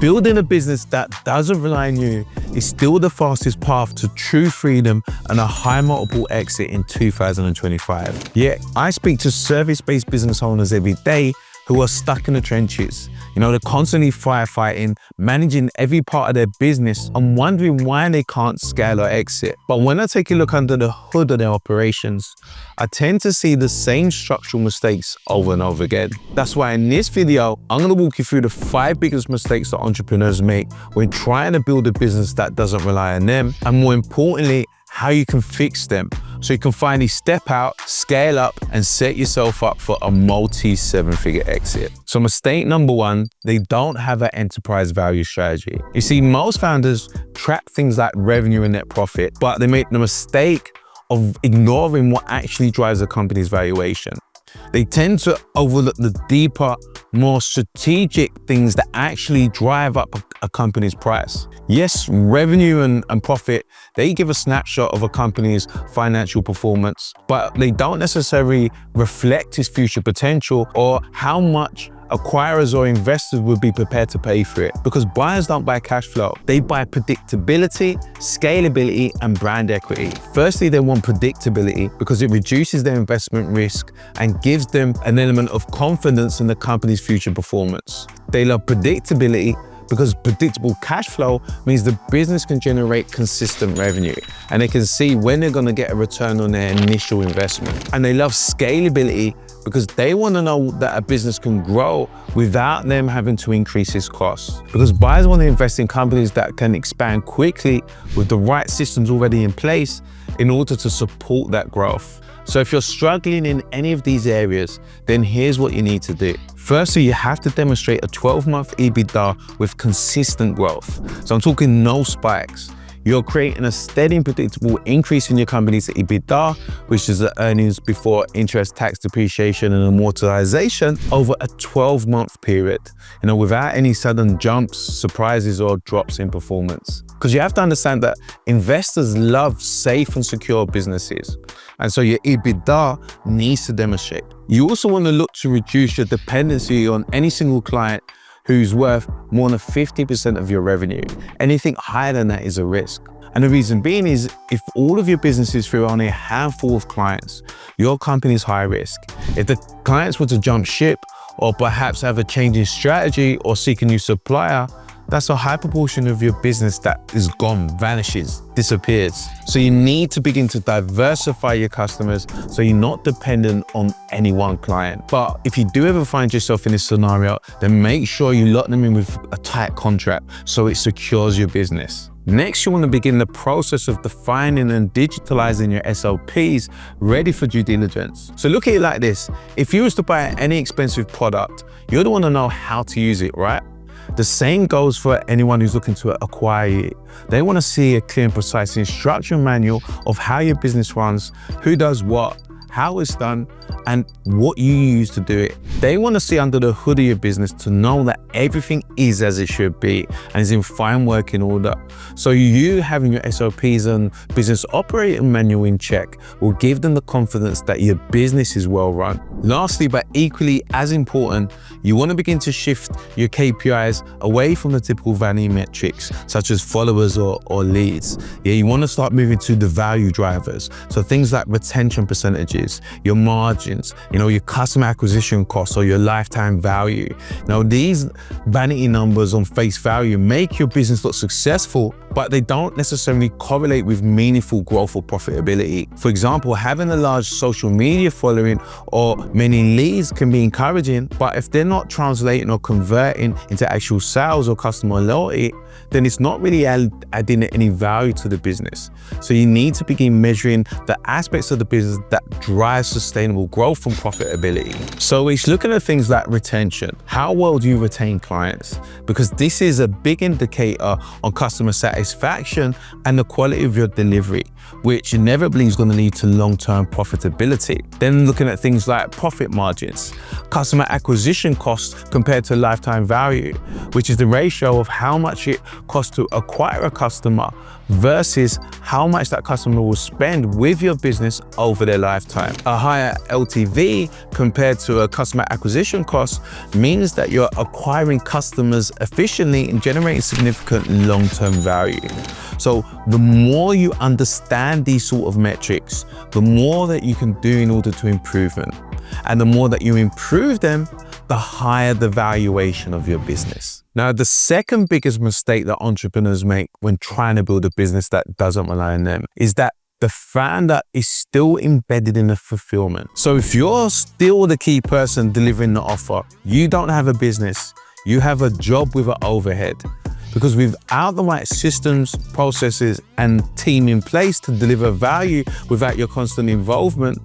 Building a business that doesn't rely on you is still the fastest path to true freedom and a high multiple exit in 2025. Yet, I speak to service-based business owners every day who are stuck in the trenches. They're constantly firefighting, managing every part of their business and wondering why they can't scale or exit. But when I take a look under the hood of their operations, I tend to see the same structural mistakes over and over again. That's why in this video, I'm gonna walk you through the 5 biggest mistakes that entrepreneurs make when trying to build a business that doesn't rely on them, and more importantly, how you can fix them so you can finally step out, scale up, and set yourself up for a multi-7-figure exit. So mistake number 1, they don't have an enterprise value strategy. You see, most founders track things like revenue and net profit, but they make the mistake of ignoring what actually drives a company's valuation. They tend to overlook the deeper, more strategic things that actually drive up a company's price. Yes, revenue and profit, they give a snapshot of a company's financial performance, but they don't necessarily reflect its future potential or how much acquirers or investors would be prepared to pay for it. Because buyers don't buy cash flow, they buy predictability, scalability, and brand equity. Firstly, they want predictability because it reduces their investment risk and gives them an element of confidence in the company's future performance. They love predictability because predictable cash flow means the business can generate consistent revenue and they can see when they're going to get a return on their initial investment. And they love scalability because they want to know that a business can grow without them having to increase its costs. Because buyers want to invest in companies that can expand quickly with the right systems already in place in order to support that growth. So if you're struggling in any of these areas, then here's what you need to do. Firstly, you have to demonstrate a 12-month EBITDA with consistent growth. So I'm talking no spikes. You're creating a steady and predictable increase in your company's EBITDA, which is the earnings before interest, tax, depreciation, and amortization over a 12-month period, without any sudden jumps, surprises, or drops in performance. Because you have to understand that investors love safe and secure businesses. And so your EBITDA needs to demonstrate. You also want to look to reduce your dependency on any single client who's worth more than 50% of your revenue. Anything higher than that is a risk. And the reason being is if all of your business is through only a handful of clients, your company is high risk. If the clients were to jump ship or perhaps have a change in strategy or seek a new supplier, that's a high proportion of your business that is gone, vanishes, disappears. So you need to begin to diversify your customers so you're not dependent on any one client. But if you do ever find yourself in this scenario, then make sure you lock them in with a tight contract so it secures your business. Next, you want to begin the process of defining and digitalizing your SOPs ready for due diligence. So look at it like this. If you was to buy any expensive product, you'd want to know how to use it, right? The same goes for anyone who's looking to acquire it. They want to see a clear and precise instruction manual of how your business runs, who does what, how it's done, and what you use to do it. They want to see under the hood of your business to know that everything is as it should be and is in fine working order. So you having your SOPs and business operating manual in check will give them the confidence that your business is well run. Lastly, but equally as important, you want to begin to shift your KPIs away from the typical vanity metrics such as followers or leads. You want to start moving to the value drivers. So things like retention percentages, your margins, your customer acquisition costs or your lifetime value. Now, these vanity numbers on face value make your business look successful, but they don't necessarily correlate with meaningful growth or profitability. For example, having a large social media following or many leads can be encouraging, but if they're not translating or converting into actual sales or customer loyalty, then it's not really adding any value to the business. So you need to begin measuring the aspects of the business that drive sustainable growth and profitability. So it's looking at things like retention. How well do you retain clients? Because this is a big indicator on customer satisfaction and the quality of your delivery, which inevitably is going to lead to long-term profitability. Then looking at things like profit margins, customer acquisition costs compared to lifetime value, which is the ratio of how much it costs to acquire a customer versus how much that customer will spend with your business over their lifetime. time. A higher LTV compared to a customer acquisition cost means that you're acquiring customers efficiently and generating significant long-term value. So the more you understand these sort of metrics, the more that you can do in order to improve them. And the more that you improve them, the higher the valuation of your business. Now, the second biggest mistake that entrepreneurs make when trying to build a business that doesn't rely on them is that the founder is still embedded in the fulfillment. So if you're still the key person delivering the offer, you don't have a business, you have a job with an overhead. Because without the right systems, processes, and team in place to deliver value without your constant involvement,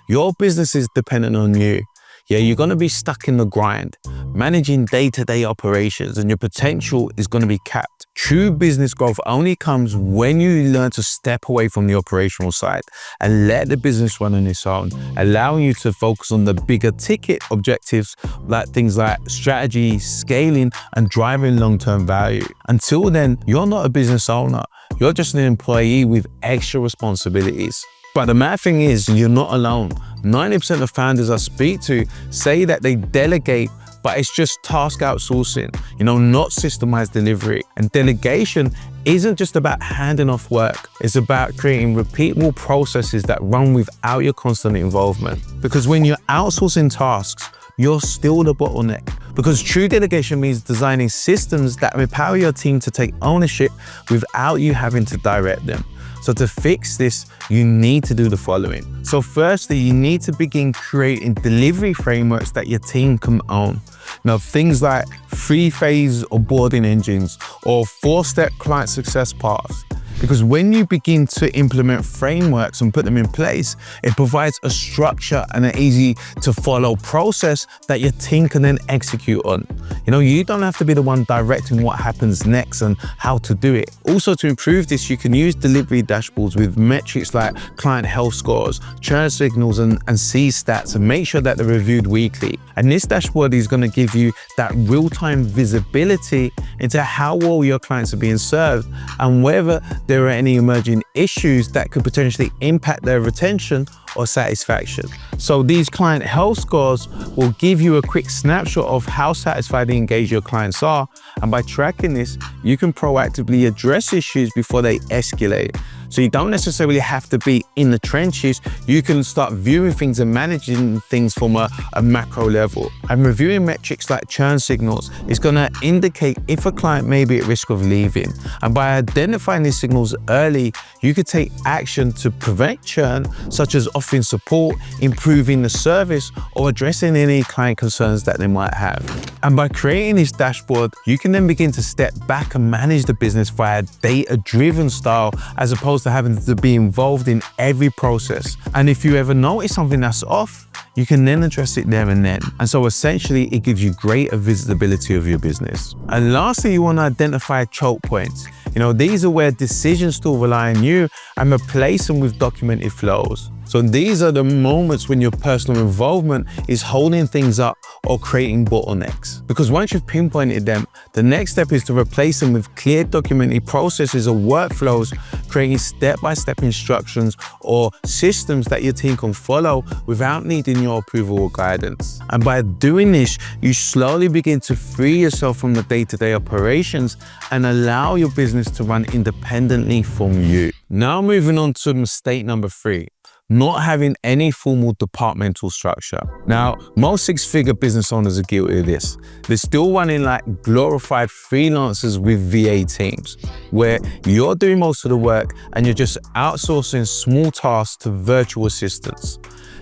your business is dependent on you. Yeah, you're gonna be stuck in the grind, managing day-to-day operations, and your potential is gonna be capped. True business growth only comes when you learn to step away from the operational side and let the business run on its own, allowing you to focus on the bigger ticket objectives, like things like strategy, scaling, and driving long-term value. Until then, you're not a business owner. You're just an employee with extra responsibilities. But the mad thing is, you're not alone. 90% of founders I speak to say that they delegate, but it's just task outsourcing, not systemized delivery. And delegation isn't just about handing off work. It's about creating repeatable processes that run without your constant involvement. Because when you're outsourcing tasks, you're still the bottleneck. Because true delegation means designing systems that empower your team to take ownership without you having to direct them. So to fix this, you need to do the following. So firstly, you need to begin creating delivery frameworks that your team can own. Now, things like 3-phase onboarding engines or 4-step client success paths. Because when you begin to implement frameworks and put them in place, it provides a structure and an easy to follow process that your team can then execute on. You don't have to be the one directing what happens next and how to do it. Also, to improve this, you can use delivery dashboards with metrics like client health scores, churn signals, and C-stats, and make sure that they're reviewed weekly. And this dashboard is going to give you that real-time visibility into how well your clients are being served and whether there are any emerging issues that could potentially impact their retention or satisfaction. So these client health scores will give you a quick snapshot of how satisfied and engaged your clients are. And by tracking this, you can proactively address issues before they escalate. So you don't necessarily have to be in the trenches. You can start viewing things and managing things from a macro level. And reviewing metrics like churn signals is going to indicate if a client may be at risk of leaving. And by identifying these signals early, you could take action to prevent churn, such as offering support, improving the service, or addressing any client concerns that they might have. And by creating this dashboard, you can then begin to step back and manage the business via data-driven style, as opposed to having to be involved in every process. And if you ever notice something that's off, you can then address it there and then. And so essentially, it gives you greater visibility of your business. And lastly, you want to identify choke points. These are where decisions still rely on you and replace them with documented flows. So these are the moments when your personal involvement is holding things up or creating bottlenecks. Because once you've pinpointed them, the next step is to replace them with clear documented processes or workflows, creating step-by-step instructions or systems that your team can follow without needing your approval or guidance. And by doing this, you slowly begin to free yourself from the day-to-day operations and allow your business to run independently from you. Now moving on to mistake number 3. Not having any formal departmental structure. Now, most 6-figure business owners are guilty of this. They're still running like glorified freelancers with VA teams, where you're doing most of the work and you're just outsourcing small tasks to virtual assistants.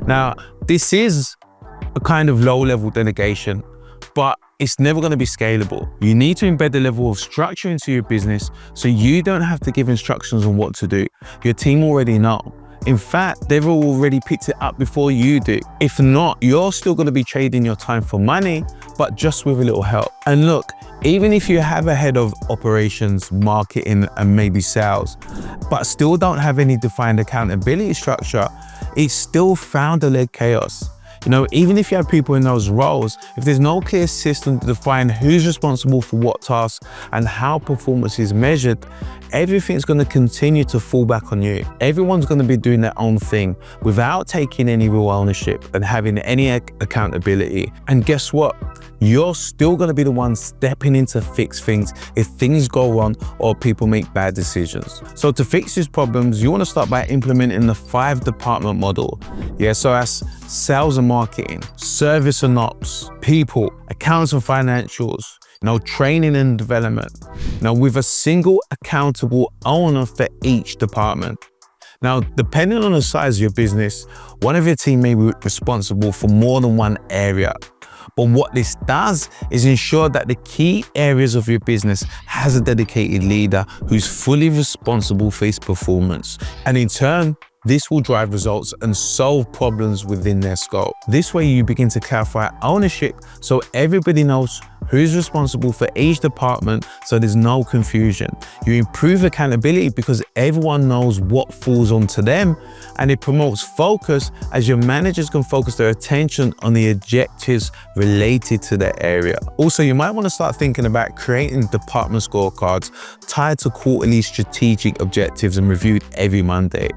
Now, this is a kind of low-level delegation, but it's never going to be scalable. You need to embed a level of structure into your business so you don't have to give instructions on what to do. Your team already know. In fact, they've already picked it up before you do. If not, you're still going to be trading your time for money, but just with a little help. And look, even if you have a head of operations, marketing, and maybe sales, but still don't have any defined accountability structure, it's still founder-led chaos. Even if you have people in those roles, if there's no clear system to define who's responsible for what tasks and how performance is measured, everything's going to continue to fall back on you. Everyone's going to be doing their own thing without taking any real ownership and having any accountability. And guess what? You're still going to be the one stepping in to fix things if things go wrong or people make bad decisions. So to fix these problems, you want to start by implementing the 5-department model. So that's sales and marketing, service and ops, people, accounts and financials, training and development. With a single accountable owner for each department. Now, depending on the size of your business, one of your team may be responsible for more than one area. But what this does is ensure that the key areas of your business has a dedicated leader who's fully responsible for its performance. And in turn, this will drive results and solve problems within their scope. This way you begin to clarify ownership so everybody knows who's responsible for each department, so there's no confusion. You improve accountability because everyone knows what falls onto them, and it promotes focus as your managers can focus their attention on the objectives related to their area. Also, you might want to start thinking about creating department scorecards tied to quarterly strategic objectives and reviewed every Monday.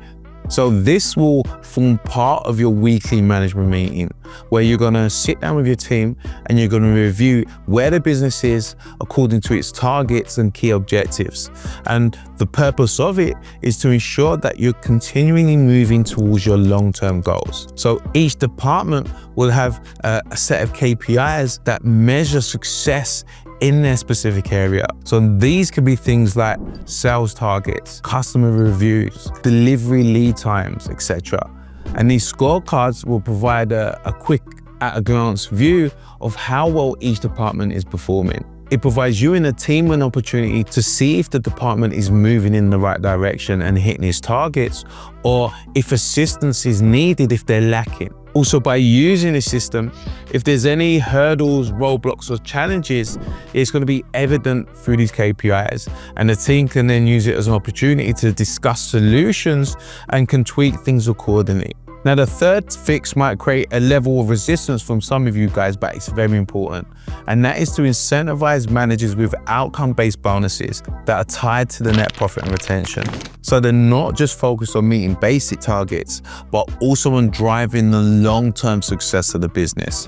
So this will form part of your weekly management meeting where you're going to sit down with your team and you're going to review where the business is according to its targets and key objectives. And the purpose of it is to ensure that you're continually moving towards your long-term goals. So each department will have a set of KPIs that measure success in their specific area. So these could be things like sales targets, customer reviews, delivery lead times, etc. And these scorecards will provide a quick at-a-glance view of how well each department is performing. It provides you and the team an opportunity to see if the department is moving in the right direction and hitting its targets, or if assistance is needed if they're lacking. Also, by using this system, if there's any hurdles, roadblocks, or challenges, it's going to be evident through these KPIs, and the team can then use it as an opportunity to discuss solutions and can tweak things accordingly. Now, the third fix might create a level of resistance from some of you guys, but it's very important. And that is to incentivize managers with outcome-based bonuses that are tied to the net profit and retention. So they're not just focused on meeting basic targets, but also on driving the long-term success of the business.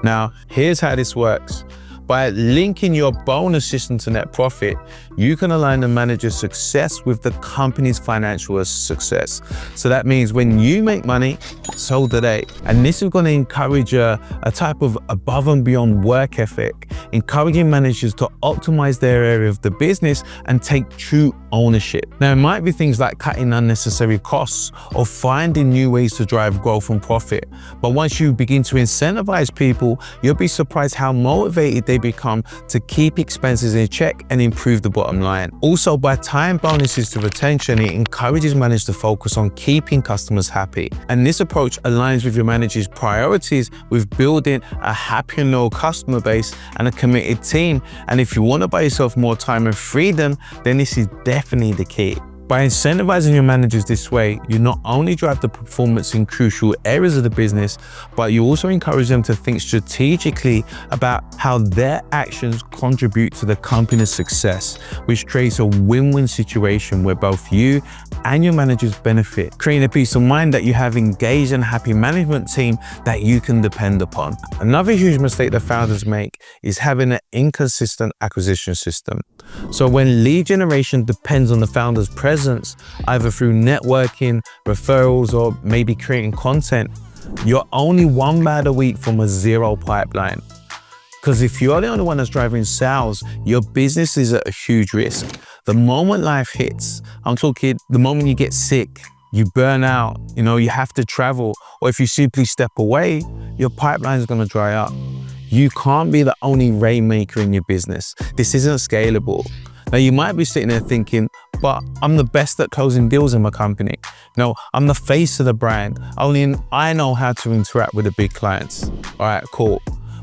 Now, here's how this works. By linking your bonus system to net profit, you can align the manager's success with the company's financial success. So that means when you make money, so do they. And this is going to encourage a type of above and beyond work ethic, encouraging managers to optimize their area of the business and take true ownership. Now, it might be things like cutting unnecessary costs or finding new ways to drive growth and profit. But once you begin to incentivize people, you'll be surprised how motivated they become to keep expenses in check and improve the bottom line. Also, by tying bonuses to retention, it encourages managers to focus on keeping customers happy. And this approach aligns with your manager's priorities with building a happy and loyal customer base and a committed team. And if you want to buy yourself more time and freedom, then this is definitely the key. By incentivizing your managers this way, you not only drive the performance in crucial areas of the business, but you also encourage them to think strategically about how their actions contribute to the company's success, which creates a win-win situation where both you and your managers benefit, creating a peace of mind that you have engaged and happy management team that you can depend upon. Another huge mistake that founders make is having an inconsistent acquisition system. So when lead generation depends on the founder's presence, either through networking, referrals, or maybe creating content, you're only one bad a week from a zero pipeline. Because if you're the only one that's driving sales, your business is at a huge risk. The moment life hits, I'm talking the moment you get sick, you burn out, you have to travel, or if you simply step away, your pipeline is going to dry up. You can't be the only rainmaker in your business. This isn't scalable. Now, you might be sitting there thinking, but I'm the best at closing deals in my company. No, I'm the face of the brand. Only I know how to interact with the big clients. All right, cool.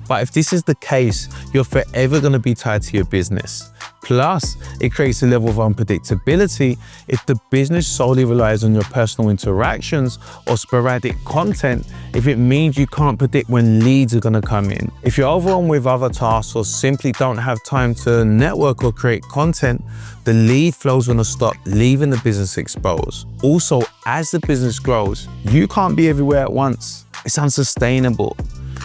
But if this is the case, you're forever going to be tied to your business. Plus, it creates a level of unpredictability if the business solely relies on your personal interactions or sporadic content, if it means you can't predict when leads are going to come in. If you're overwhelmed with other tasks or simply don't have time to network or create content, the lead flow is going to stop, leaving the business exposed. Also, as the business grows, you can't be everywhere at once. It's unsustainable.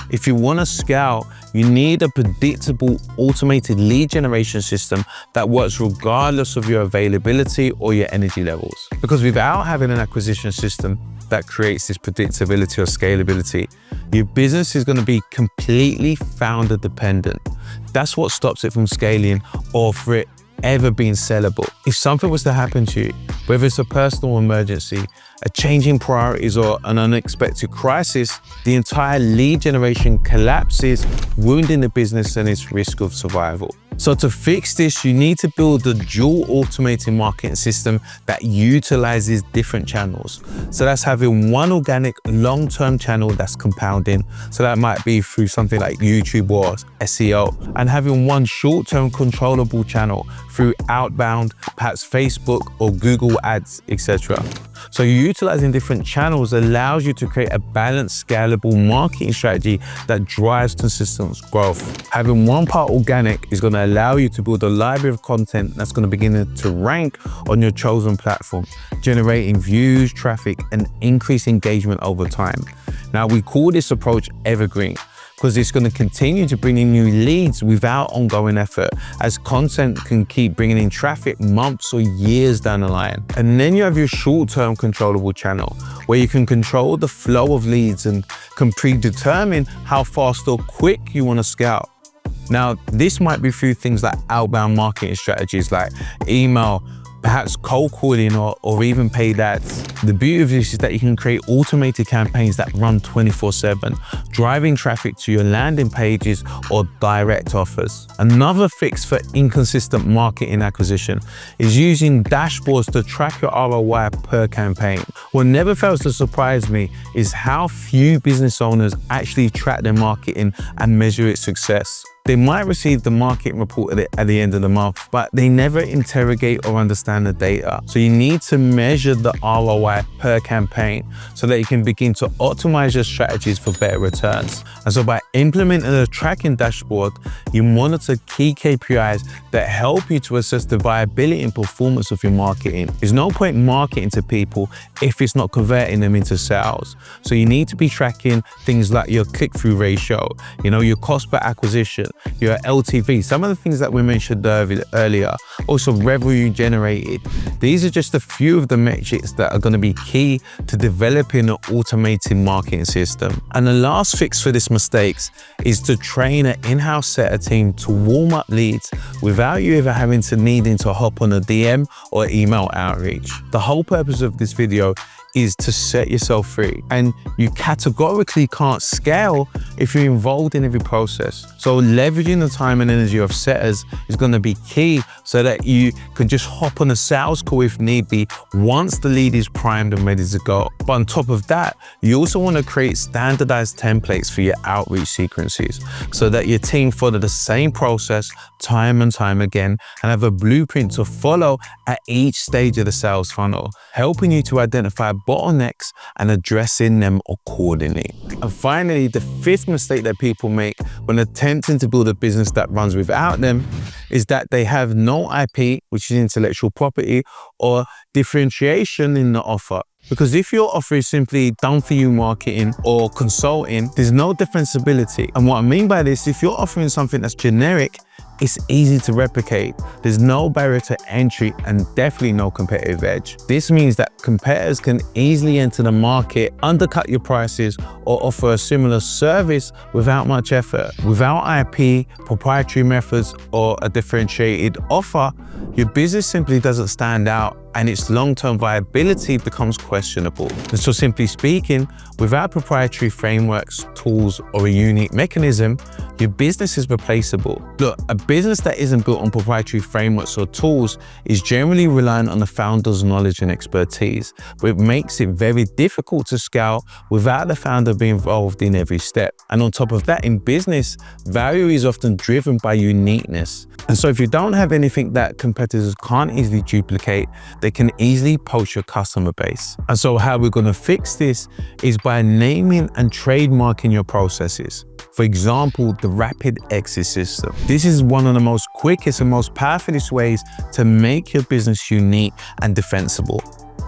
If you want to scale, you need a predictable automated lead generation system that works regardless of your availability or your energy levels. Because without having an acquisition system that creates this predictability or scalability, your business is going to be completely founder dependent. That's what stops it from scaling or for it ever being sellable. If something was to happen to you, whether it's a personal emergency, a change in priorities, or an unexpected crisis, the entire lead generation collapses, wounding the business and its risk of survival. So to fix this, you need to build a dual automated marketing system that utilizes different channels. So that's having one organic long-term channel that's compounding. So that might be through something like YouTube or SEO, and having one short-term controllable channel through outbound, perhaps Facebook or Google ads, etc. So utilizing different channels allows you to create a balanced, scalable marketing strategy that drives consistent growth. Having one part organic is going to allow you to build a library of content that's going to begin to rank on your chosen platform, generating views, traffic, and increased engagement over time. Now, we call this approach evergreen, because it's going to continue to bring in new leads without ongoing effort, as content can keep bringing in traffic months or years down the line. And then you have your short-term controllable channel, where you can control the flow of leads and can predetermine how fast or quick you want to scale. Now, this might be through things like outbound marketing strategies like email, perhaps cold calling, or even paid ads. The beauty of this is that you can create automated campaigns that run 24/7, driving traffic to your landing pages or direct offers. Another fix for inconsistent marketing acquisition is using dashboards to track your ROI per campaign. What never fails to surprise me is how few business owners actually track their marketing and measure its success. They might receive the marketing report at the end of the month, but they never interrogate or understand the data. So you need to measure the ROI per campaign so that you can begin to optimize your strategies for better returns. And so by implementing a tracking dashboard, you monitor key KPIs that help you to assess the viability and performance of your marketing. There's no point marketing to people if it's not converting them into sales. So you need to be tracking things like your click-through ratio, your cost per acquisition, your LTV, some of the things that we mentioned earlier, also revenue generated. These are just a few of the metrics that are going to be key to developing an automated marketing system. And the last fix for this mistakes is to train an in-house setter team to warm up leads without you ever having to needing to hop on a DM or email outreach. The whole purpose of this video is to set yourself free, and you categorically can't scale if you're involved in every process. So leveraging the time and energy of setters is going to be key so that you can just hop on a sales call if need be once the lead is primed and ready to go. But on top of that, you also want to create standardized templates for your outreach sequences so that your team follow the same process time and time again and have a blueprint to follow at each stage of the sales funnel, helping you to identify bottlenecks and addressing them accordingly. And finally, the fifth mistake that people make when attempting to build a business that runs without them is that they have no IP, which is intellectual property, or differentiation in the offer. Because if your offer is simply done for you marketing or consulting, there's no defensibility. And what I mean by this, if you're offering something that's generic, it's easy to replicate. There's no barrier to entry and definitely no competitive edge. This means that competitors can easily enter the market, undercut your prices, or offer a similar service without much effort. Without IP, proprietary methods, or a differentiated offer, your business simply doesn't stand out and its long-term viability becomes questionable. And so simply speaking, without proprietary frameworks, tools, or a unique mechanism, your business is replaceable. Look, a business that isn't built on proprietary frameworks or tools is generally reliant on the founder's knowledge and expertise, which makes it very difficult to scale without the founder being involved in every step. And on top of that, in business, value is often driven by uniqueness. And so if you don't have anything that competitors can't easily duplicate, they can easily poach your customer base. And so how we're going to fix this is by naming and trademarking your processes. For example, the rapid exit system. This is one of the most quickest and most powerful ways to make your business unique and defensible.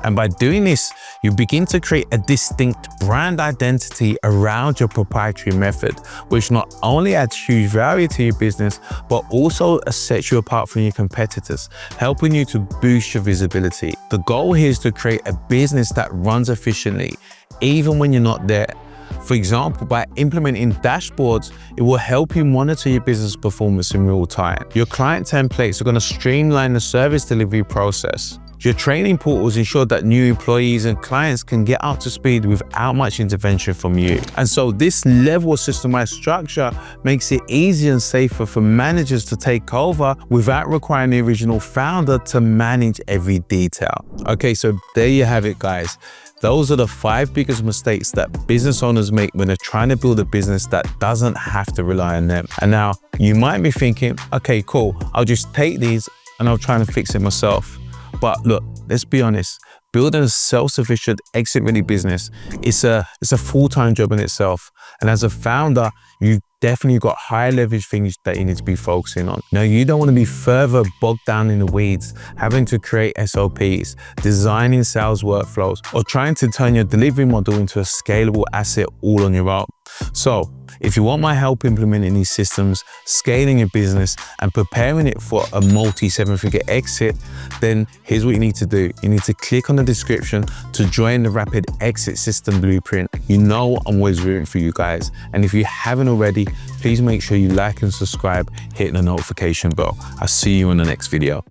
And by doing this, you begin to create a distinct brand identity around your proprietary method, which not only adds huge value to your business, but also sets you apart from your competitors, helping you to boost your visibility. The goal here is to create a business that runs efficiently, even when you're not there. For example, by implementing dashboards, it will help you monitor your business performance in real time. Your client templates are going to streamline the service delivery process. Your training portals ensure that new employees and clients can get up to speed without much intervention from you. And so this level of systemized structure makes it easier and safer for managers to take over without requiring the original founder to manage every detail. Okay, so there you have it, guys. Those are the 5 biggest mistakes that business owners make when they're trying to build a business that doesn't have to rely on them. And now you might be thinking, okay, cool, I'll just take these and I'll try and fix it myself. But look, let's be honest, building a self-sufficient, exit-ready business, it's a full-time job in itself. And as a founder, you've definitely got high leverage things that you need to be focusing on. Now, you don't want to be further bogged down in the weeds, having to create SOPs, designing sales workflows, or trying to turn your delivery model into a scalable asset all on your own. So if you want my help implementing these systems, scaling your business, and preparing it for a multi-7-figure exit, then here's what you need to do. You need to click on the description to join the Rapid Exit System Blueprint. You know I'm always rooting for you guys. And if you haven't already, please make sure you like and subscribe, hit the notification bell. I'll see you in the next video.